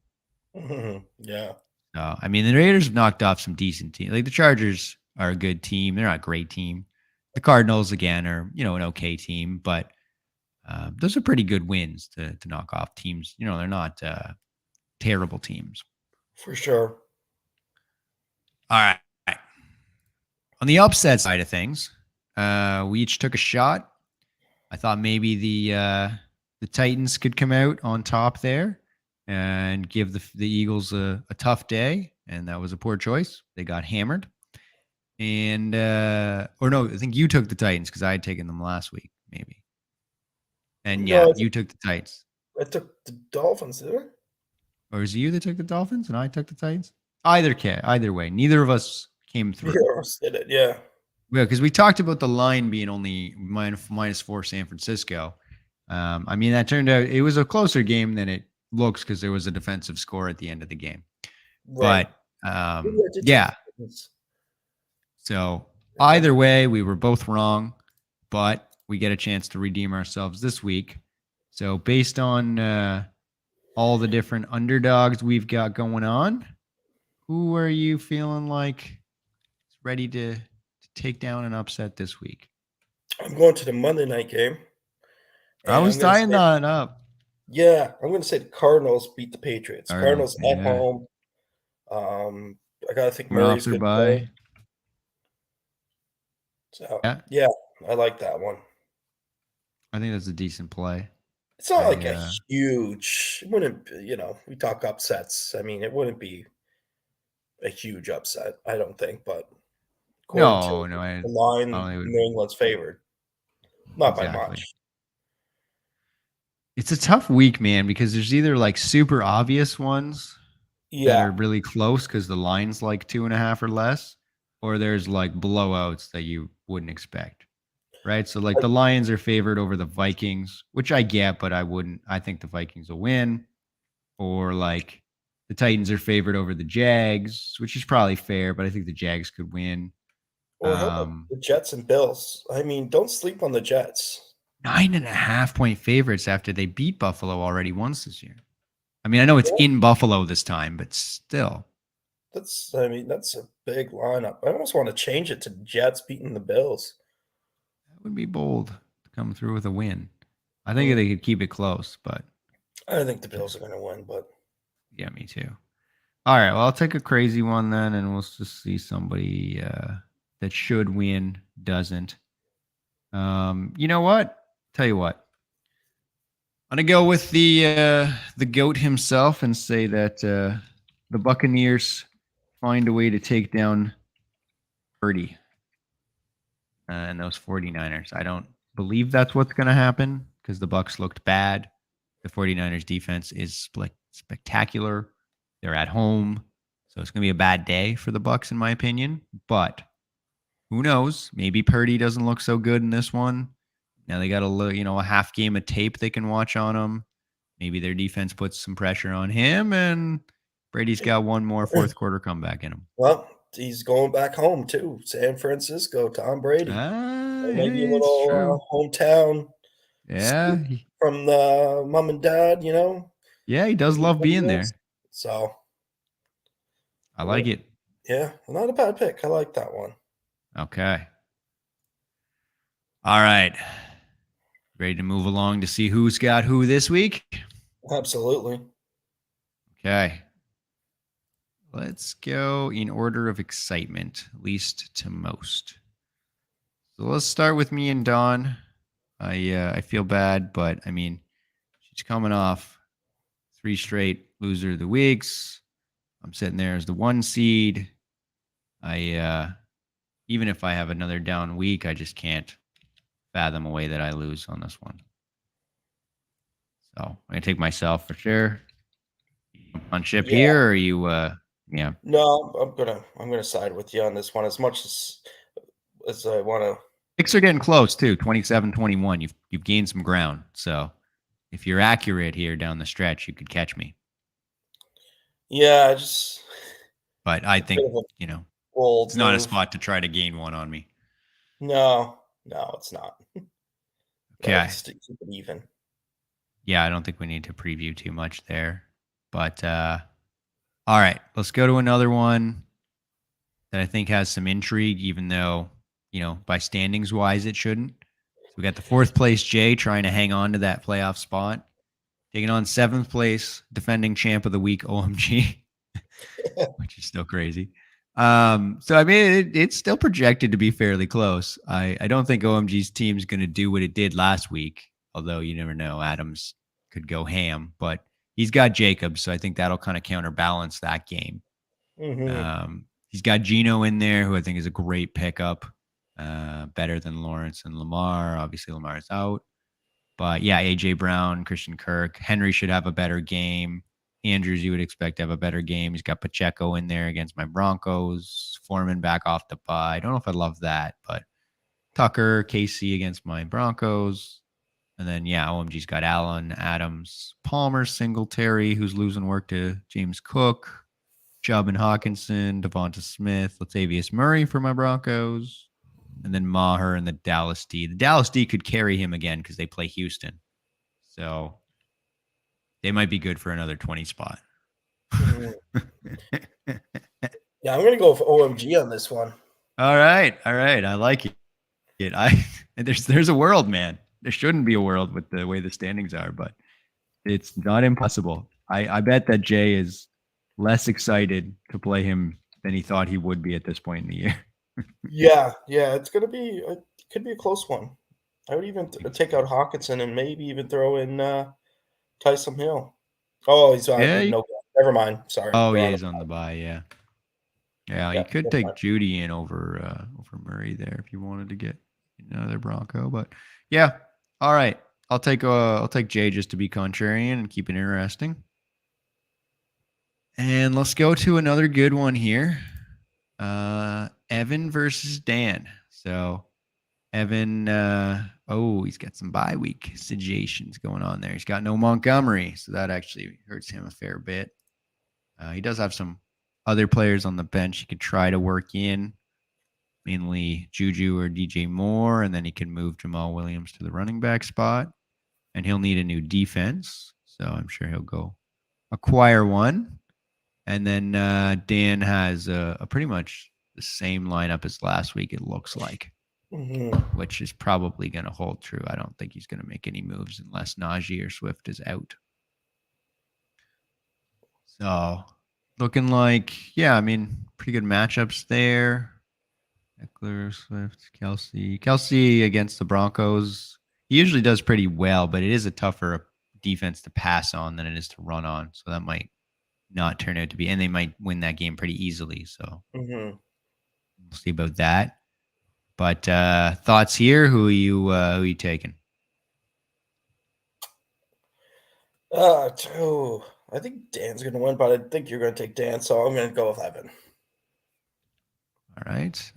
Mm-hmm. Yeah. I mean, the Raiders have knocked off some decent teams. Like the Chargers are a good team. They're not a great team. The Cardinals, again, are, an okay team, but those are pretty good wins to knock off teams. They're not terrible teams. For sure. All right. On the upset side of things, we each took a shot. I thought maybe the Titans could come out on top there and give the Eagles a tough day, and that was a poor choice. They got hammered. And I think you took the Titans because I had taken them last week, maybe. And you took the Titans. I took the Dolphins, did I? Or was it you that took the Dolphins and I took the Titans? Either way, neither of us came through. Neither of us did it. Yeah. Yeah, because we talked about the line being only -4 San Francisco. I mean, that turned out it was a closer game than it looks because there was a defensive score at the end of the game. Right. But Maybe I did take yeah, the Titans. so either way, we were both wrong, but we get a chance to redeem ourselves this week. So based on all the different underdogs we've got going on, who are you feeling like is ready to take down an upset this week? I'm going to the Monday night game. I was tying that up. Yeah, I'm going to say the Cardinals beat the Patriots. Cardinals at yeah. home. I got to think Coming off Murray's their good bye. play. So, yeah, I like that one. I think that's a decent play. It's not like a huge, it wouldn't, we talk upsets. I mean, it wouldn't be a huge upset, I don't think, but according to the line, New England's favored. Not by much. It's a tough week, man, because there's either like super obvious ones that are really close because the line's like 2.5 or less, or there's like blowouts that you wouldn't expect. Right. So like the Lions are favored over the Vikings, which I get, but I wouldn't. I think the Vikings will win. Or like the Titans are favored over the Jags, which is probably fair, but I think the Jags could win. Or how about the Jets and Bills? I mean, don't sleep on the Jets. 9.5-point favorites after they beat Buffalo already once this year. I mean, I know it's in Buffalo this time, but still. That's a big lineup. I almost want to change it to Jets beating the Bills. That would be bold to come through with a win. I think they could keep it close, but I think the Bills are going to win, but yeah, me too. All right, well, I'll take a crazy one then, and we'll just see somebody that should win doesn't. You know what? Tell you what. I'm gonna go with the GOAT himself and say that the Buccaneers find a way to take down Purdy and those 49ers. I don't believe that's what's going to happen because the Bucs looked bad. The 49ers defense is spectacular. They're at home. So it's going to be a bad day for the Bucs, in my opinion. But who knows? Maybe Purdy doesn't look so good in this one. Now they got a half game of tape they can watch on him. Maybe their defense puts some pressure on him, and Brady's got one more fourth quarter comeback in him. Well, he's going back home too. San Francisco, Tom Brady. Maybe a little hometown. Yeah. From the mom and dad, Yeah, he does love being there. So I like it. Yeah, not a bad pick. I like that one. Okay. All right. Ready to move along to see who's got who this week? Absolutely. Okay. Let's go in order of excitement, least to most. So let's start with me and Dawn. I feel bad, but I mean, she's coming off 3 straight loser of the weeks. I'm sitting there as the 1 seed. Even if I have another down week, I just can't fathom a way that I lose on this one. So I'm gonna take myself for sure. On ship here, or are you? Yeah. No, I'm gonna side with you on this one as much as I want to. Picks are getting close too. 27-21. You've gained some ground. So if you're accurate here down the stretch, you could catch me. Yeah, But I think it's not a spot to try to gain one on me. No, it's not. Okay. Keep it even. Yeah, I don't think we need to preview too much there. But all right, let's go to another one that I think has some intrigue, even though, by standings wise, it shouldn't. So we got the 4th place Jay trying to hang on to that playoff spot, taking on 7th place defending champ of the week, OMG, which is still crazy. So I mean, it's still projected to be fairly close. I don't think OMG's team's going to do what it did last week, although you never know. Adams could go ham, but he's got Jacobs, so I think that'll kind of counterbalance that game. Mm-hmm. He's got Geno in there, who I think is a great pickup, better than Lawrence and Lamar. Obviously, Lamar's out. But yeah, A.J. Brown, Christian Kirk. Henry should have a better game. Andrews, you would expect to have a better game. He's got Pacheco in there against my Broncos. Foreman back off the bye. I don't know if I love that, but Tucker, KC against my Broncos. And then, yeah, OMG's got Allen, Adams, Palmer, Singletary, who's losing work to James Cook, Chubb and Hawkinson, Devonta Smith, Latavius Murray for my Broncos, and then Maher and the Dallas D. The Dallas D could carry him again because they play Houston. So they might be good for another 20 spot. Yeah, I'm going to go for OMG on this one. All right. I like it. There's a world, man. There shouldn't be a world with the way the standings are, but it's not impossible. I bet that Jay is less excited to play him than he thought he would be at this point in the year. Yeah, it's going to be it could be a close one. I would even take out Hawkinson and maybe even throw in Taysom Hill. Oh, he's on. No, never mind. Sorry. Oh, yeah, he's on the bye. Yeah, you could take Judy in over Murray there if you wanted to get another Bronco, but yeah. All right, I'll take Jay just to be contrarian and keep it interesting. And let's go to another good one here. Evan versus Dan. So Evan, he's got some bye week situations going on there. He's got no Montgomery, so that actually hurts him a fair bit. He does have some other players on the bench he could try to work in, mainly Juju or DJ Moore, and then he can move Jamal Williams to the running back spot. And he'll need a new defense, so I'm sure he'll go acquire one. And then Dan has a pretty much the same lineup as last week, it looks like, which is probably going to hold true. I don't think he's going to make any moves unless Najee or Swift is out. So looking like, pretty good matchups there. Eckler, Swift, Kelsey against the Broncos. He usually does pretty well, but it is a tougher defense to pass on than it is to run on. So that might not turn out to be, and they might win that game pretty easily. So we'll see about that. But thoughts here? Who are you taking? I think Dan's going to win, but I think you're going to take Dan, so I'm going to go with Evan. All right.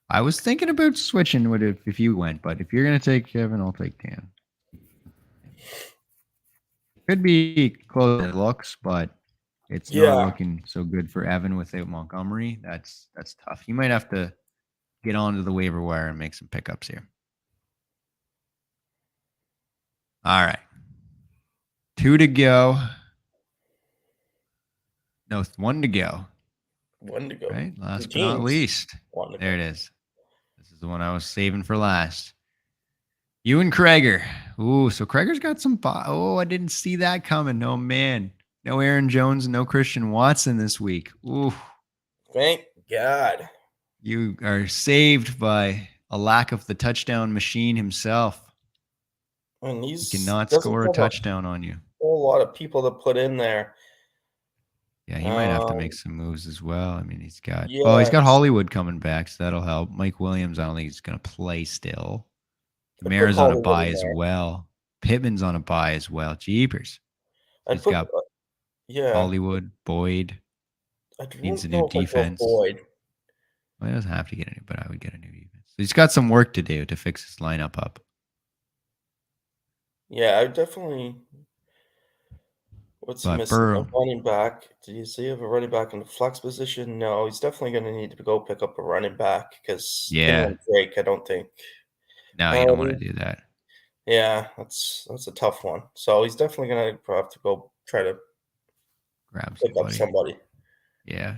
I was thinking about switching with if you went, but if you're going to take Kevin, I'll take Dan. Could be close as it looks, but it's not looking so good for Evan without Montgomery. That's tough. You might have to get onto the waiver wire and make some pickups here. All right. 2 to go. No, 1 to go. 1 to go. Right? Last but not least. There it is. This is the one I was saving for last. You and Krager. Ooh, so Krager's got some. I didn't see that coming. Oh, man. No Aaron Jones, no Christian Watson this week. Ooh. Thank God. You are saved by a lack of the touchdown machine himself. And he cannot score a touchdown on you. A whole lot of people to put in there. Yeah, he might have to make some moves as well. I mean, he's got he's got Hollywood coming back, so that'll help. Mike Williams, I don't think he's going to play still. Kamara's on a bye as well. Pittman's on a bye as well. Jeepers. He's got Hollywood, Boyd. Needs a new defense. Boyd. Well, he doesn't have to get any, but I would get a new defense. So he's got some work to do to fix his lineup up. Yeah, I definitely. What's he missing? A running back. Do you see if a running back in the flex position? No, he's definitely going to need to go pick up a running back because Drake, I don't think. No, you don't want to do that. Yeah, that's a tough one. So he's definitely going to have to go try to pick up somebody. Yeah,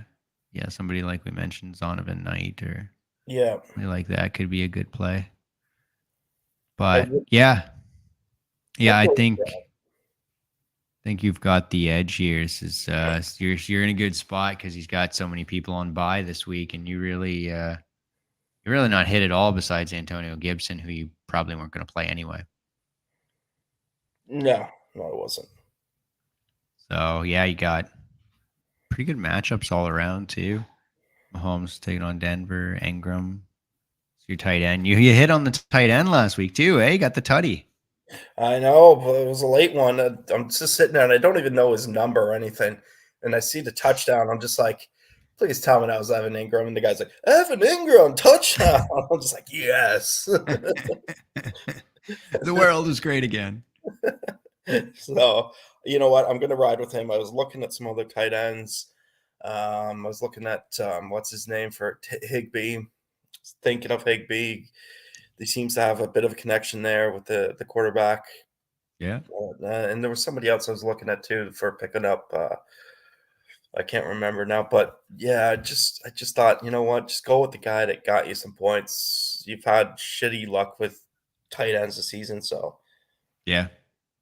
somebody like we mentioned, Zonovan Knight or somebody like that could be a good play. But I think you've got the edge here. This is you're in a good spot because he's got so many people on bye this week, and you really you're really not hit at all besides Antonio Gibson, who you probably weren't going to play anyway. No, it wasn't. So you got pretty good matchups all around too. Mahomes taking on Denver, Ingram. So your tight end. You hit on the tight end last week too, eh? You got the tutty. I know, but it was a late one. I'm just sitting there, and I don't even know his number or anything. And I see the touchdown. I'm just like, please tell me that was Evan Ingram. And the guy's like, Evan Ingram, touchdown. I'm just like, yes. The world is great again. So, you know what? I'm going to ride with him. I was looking at some other tight ends. I was looking at, what's his name for Higbee. Thinking of Higbee. He seems to have a bit of a connection there with the quarterback. Yeah. And there was somebody else I was looking at too for picking up. I can't remember now, but yeah, I just thought, you know what, just go with the guy that got you some points. You've had shitty luck with tight ends this season, so Yeah.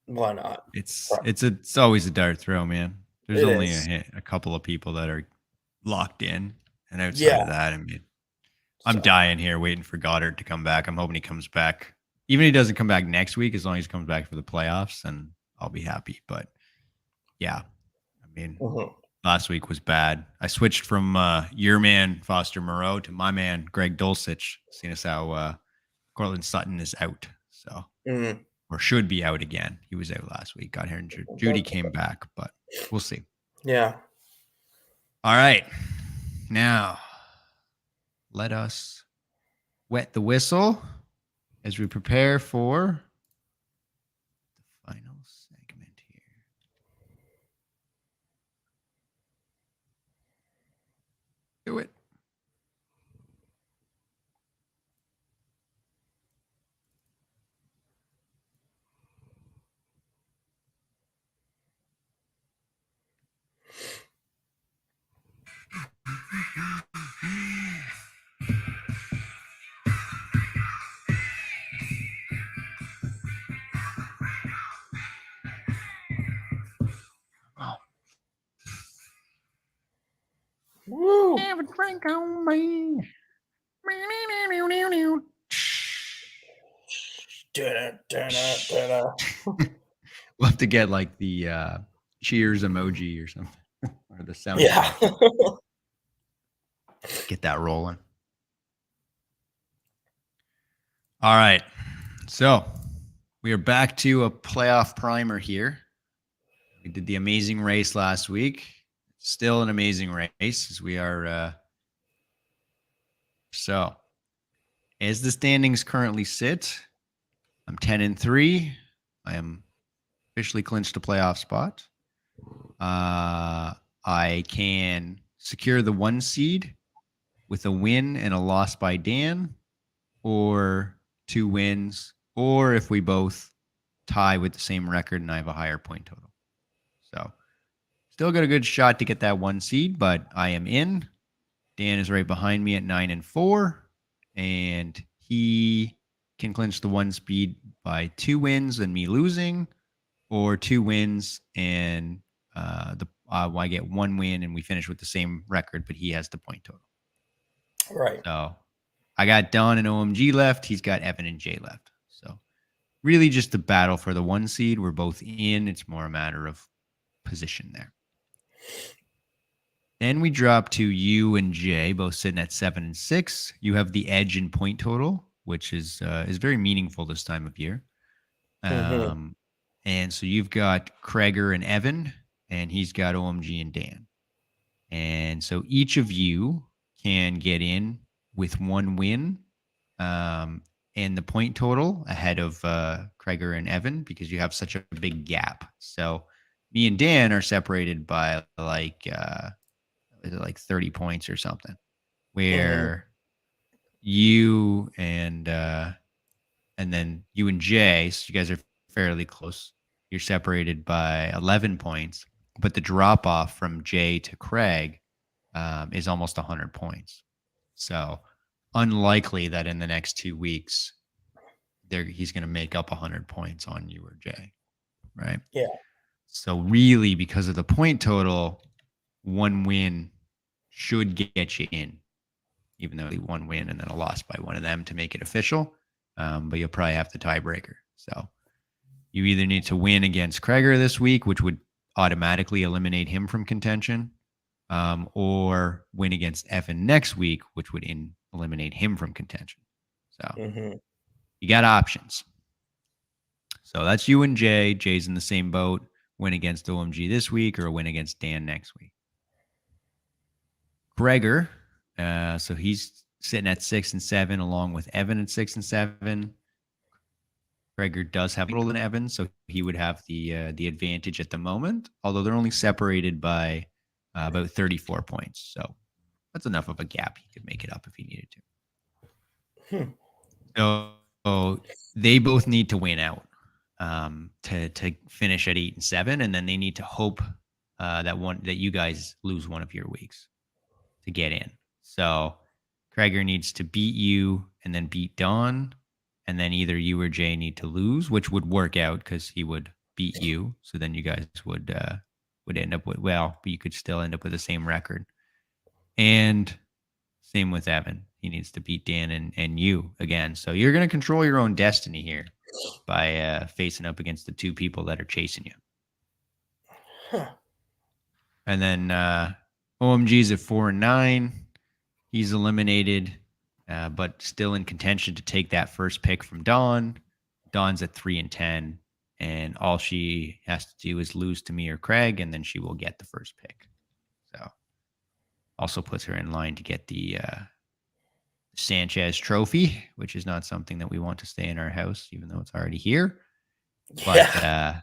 why not? It's always a dart throw, man. There's It only is. a couple of people that are locked in, and outside Yeah. of that, I mean, I'm So, dying here waiting for Goddard to come back. I'm hoping he comes back. Even if he doesn't come back next week, as long as he comes back for the playoffs, and I'll be happy. But yeah, I mean, last week was bad. I switched from your man Foster Moreau to my man Greg Dulcich, seeing as how Cortland Sutton is out, so or should be out again. He was out last week. Got here injured. Judy came back, but we'll see. yeah. All right, now let us wet the whistle as we prepare for the final segment here. Do it. Woo. Have a drink on me. We'll have to get like the cheers emoji or something, or the sound. Yeah. Get that rolling. All right. So we are back to a playoff primer here. We did the amazing race last week. Still an amazing race as we are. So as the standings currently sit, I'm 10-3. I am officially clinched a playoff spot. I can secure the 1 seed with a win and a loss by Dan, or 2 wins, or if we both tie with the same record and I have a higher point total. So still got a good shot to get that 1 seed, but I am in. Dan is right behind me at 9-4, and he can clinch the 1 seed by 2 wins and me losing, or 2 wins and I get 1 win and we finish with the same record, but he has the point total. Right. So I got Don and OMG left. He's got Evan and Jay left. So really just the battle for the 1 seed. We're both in. It's more a matter of position there. Then we drop to you and Jay, both sitting at 7-6. You have the edge in point total, which is very meaningful this time of year. And so you've got Kreger and Evan, and he's got OMG and Dan. And so each of you can get in with 1 win and the point total ahead of Kreger and Evan, because you have such a big gap. So me and Dan are separated by like 30 points or something, where you and then you and Jay, so you guys are fairly close. You're separated by 11 points, but the drop off from Jay to Craig is almost 100 points. So unlikely that in the next 2 weeks he's going to make up 100 points on you or Jay, right? Yeah. So really, because of the point total, 1 win should get you in, even though 1 win and then a loss by one of them to make it official. But you'll probably have the tiebreaker. So you either need to win against Kreger this week, which would automatically eliminate him from contention, or win against Evan next week, which would eliminate him from contention. So you got options. So that's you and Jay. Jay's in the same boat. Win against OMG this week or a win against Dan next week. Gregor, so he's sitting at 6 and 7, along with Evan at 6 and 7. Gregor does have a little than Evan, so he would have the advantage at the moment. Although they're only separated by about 34 points, so that's enough of a gap. He could make it up if he needed to. So they both need to win out to finish at 8 and 7, and then they need to hope that you guys lose one of your weeks to get in. So Gregor needs to beat you and then beat Don, and then either you or Jay need to lose, which would work out because he would beat you. So then you guys would end up with, but you could still end up with the same record. And same with Evan. He needs to beat Dan and you again. So you're going to control your own destiny here by facing up against the two people that are chasing you. Huh. And then OMG's at 4 and 9. He's eliminated, but still in contention to take that first pick from Dawn. Dawn's at 3 and 10, and all she has to do is lose to me or Craig, and then she will get the first pick. So also puts her in line to get the Sanchez trophy, which is not something that we want to stay in our house, even though it's already here. But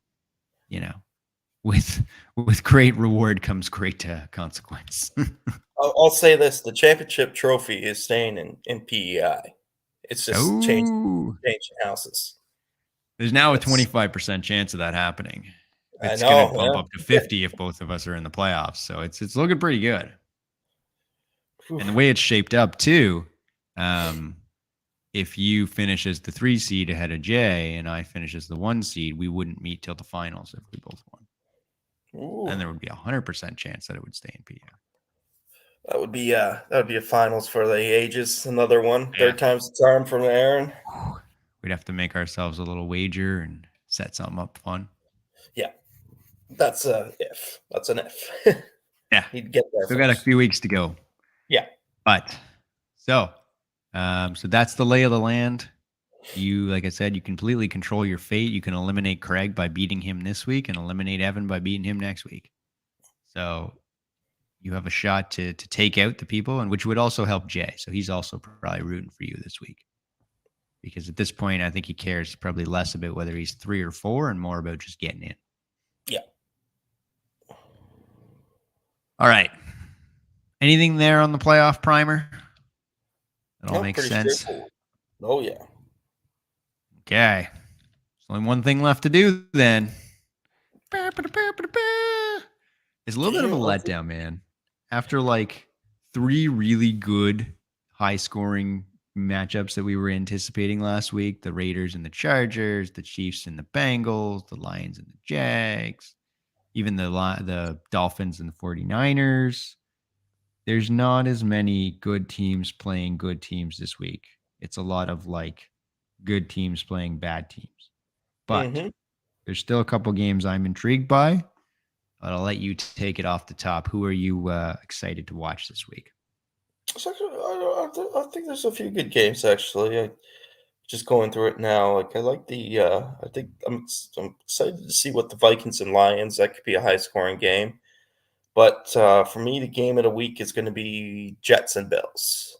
with great reward comes great consequence. I'll say this: the championship trophy is staying in PEI. It's just changing houses. There's now a 25% chance of that happening. It's going to bump up to 50 if both of us are in the playoffs. So it's looking pretty good. Oof. And the way it's shaped up too, if you finish as the 3 seed ahead of Jay and I finish as the 1 seed, we wouldn't meet till the finals if we both won. Ooh. And there would be 100% chance that it would stay in PEI. That would be a finals for the ages. Another one. Yeah. Third time's the charm from Aaron. We'd have to make ourselves a little wager and set something up fun. Yeah. That's a if. That's an if. Yeah. He'd get there. Still got a few weeks to go. Yeah. But so that's the lay of the land. You, like I said, you completely control your fate. You can eliminate Craig by beating him this week and eliminate Evan by beating him next week. So you have a shot to take out the people, and which would also help Jay. So he's also probably rooting for you this week. Because at this point, I think he cares probably less about whether he's 3 or 4 and more about just getting in. Yeah. All right. Anything there on the playoff primer? That all makes sense. Oh, yeah. Okay. There's only one thing left to do then. It's a little bit of a letdown, man. After like 3 really good high-scoring matchups that we were anticipating last week, the Raiders and the Chargers, the Chiefs and the Bengals, the Lions and the Jags, even the Dolphins and the 49ers. There's not as many good teams playing good teams this week. It's a lot of like good teams playing bad teams. But there's still a couple games I'm intrigued by. But I'll let you take it off the top. Who are you excited to watch this week? I think there's a few good games actually. Just going through it now. Like I like the. I think I'm excited to see what the Vikings and Lions. That could be a high scoring game. But for me, the game of the week is going to be Jets and Bills.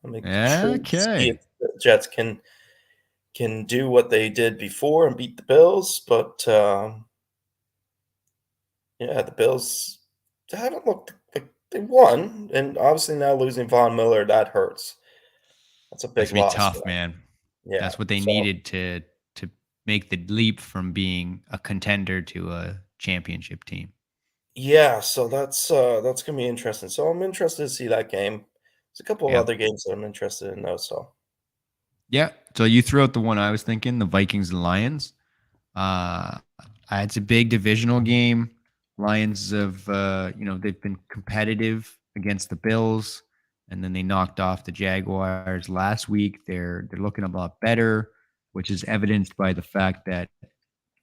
Okay. If the Jets can do what they did before and beat the Bills, but the Bills haven't looked like they won, and obviously now losing Von Miller, that hurts. That's a big loss. That's tough, man. Yeah, that's what they needed to make the leap from being a contender to a championship team. Yeah, so that's gonna be interesting. So I'm interested to see that game. There's a couple of other games that I'm interested in though. So yeah, so you threw out the one I was thinking, the Vikings and Lions. It's a big divisional game. Lions have they've been competitive against the Bills, and then they knocked off the Jaguars last week. They're looking a lot better, which is evidenced by the fact that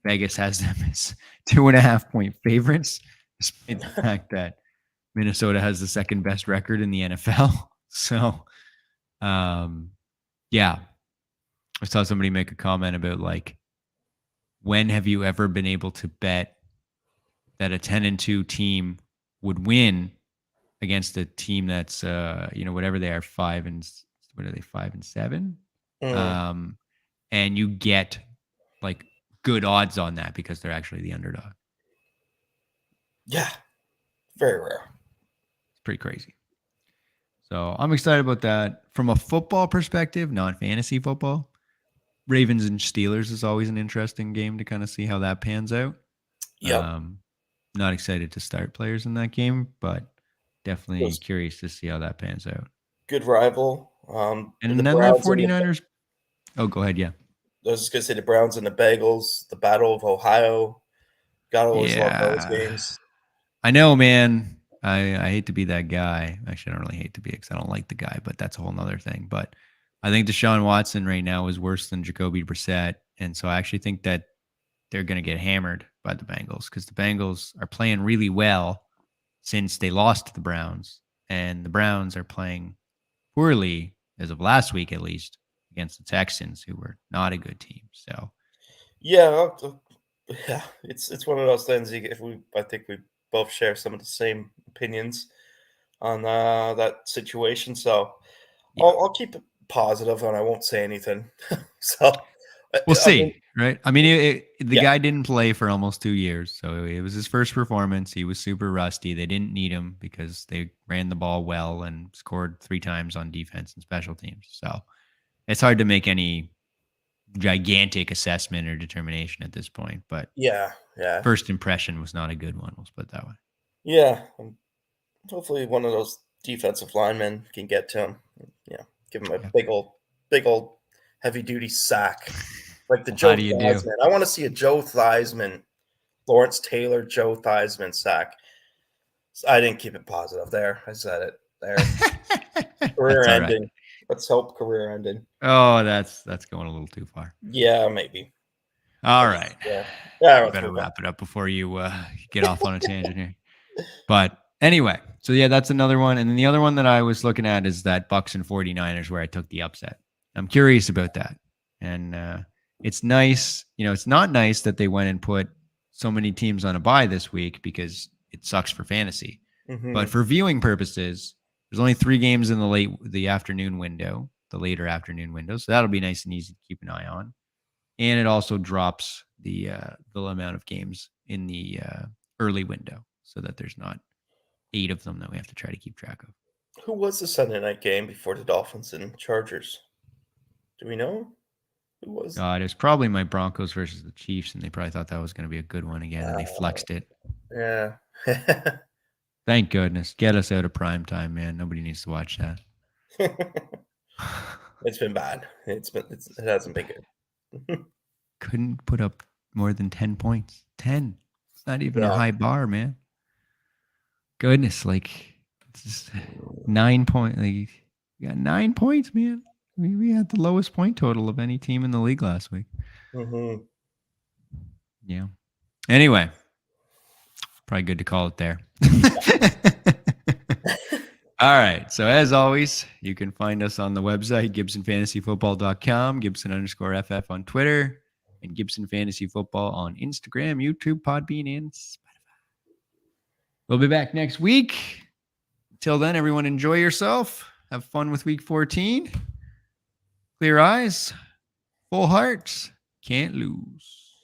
Vegas has them as 2.5-point favorites, despite the fact that Minnesota has the second best record in the NFL. So, I saw somebody make a comment about like when have you ever been able to bet that a 10-2 team would win against a team that's whatever they are, 5-7, and you get like good odds on that because they're actually the underdog. Yeah, very rare. It's pretty crazy. So I'm excited about that. From a football perspective, not fantasy football, Ravens and Steelers is always an interesting game to kind of see how that pans out. Yep. Not excited to start players in that game, but definitely curious to see how that pans out. Good rival. And then the 49ers. Oh, go ahead. Yeah. I was just going to say the Browns and the Bengals, the Battle of Ohio. Gotta always love those games. I know, man. I hate to be that guy. Actually, I don't really hate to be because I don't like the guy, but that's a whole nother thing. But I think Deshaun Watson right now is worse than Jacoby Brissett. And so I actually think that they're going to get hammered by the Bengals because the Bengals are playing really well since they lost to the Browns. And the Browns are playing poorly, as of last week at least, against the Texans, who were not a good team. So, yeah, it's one of those things. I think we both share some of the same opinions on that situation. So yeah. I'll keep it positive and I won't say anything. So we'll see, right? I mean, the guy didn't play for almost 2 years, so it was his first performance. He was super rusty. They didn't need him because they ran the ball well and scored 3 times on defense and special teams. So it's hard to make any gigantic assessment or determination at this point. But yeah, first impression was not a good one. Let's put it that way. Yeah, hopefully one of those defensive linemen can get to him. Yeah, give him a big old heavy duty sack like the Joe Theismann. I want to see a Joe Theismann, Lawrence Taylor, Joe Theismann sack. I didn't keep it positive there. I said it there. Career ending. Right. Let's hope career ending. Oh, that's going a little too far. Yeah, maybe. All right. Yeah. I better wrap it up before you get off on a tangent here. But anyway, so yeah, that's another one. And then the other one that I was looking at is that Bucks and 49ers where I took the upset. I'm curious about that. And it's nice. It's not nice that they went and put so many teams on a bye this week because it sucks for fantasy. Mm-hmm. But for viewing purposes, there's only 3 games in the later afternoon window. So that'll be nice and easy to keep an eye on. And it also drops the amount of games in the early window so that there's not 8 of them that we have to try to keep track of. Who was the Sunday night game before the Dolphins and Chargers? Do we know? Who was? It was probably my Broncos versus the Chiefs, and they probably thought that was going to be a good one again, and they flexed it. Yeah. Thank goodness. Get us out of prime time, man. Nobody needs to watch that. It's been bad. It hasn't been good. Couldn't put up more than 10 points. 10. It's not even a high bar, man. Goodness, it's just 9 points. You got 9 points, man. We had the lowest point total of any team in the league last week. Mm-hmm. Yeah. Anyway, probably good to call it there. All right. So as always, you can find us on the website, GibsonFantasyFootball.com, Gibson_FF on Twitter, and Gibson Fantasy Football on Instagram, YouTube, Podbean, and Spotify. We'll be back next week. Until then, everyone enjoy yourself. Have fun with week 14. Clear eyes, full hearts, can't lose.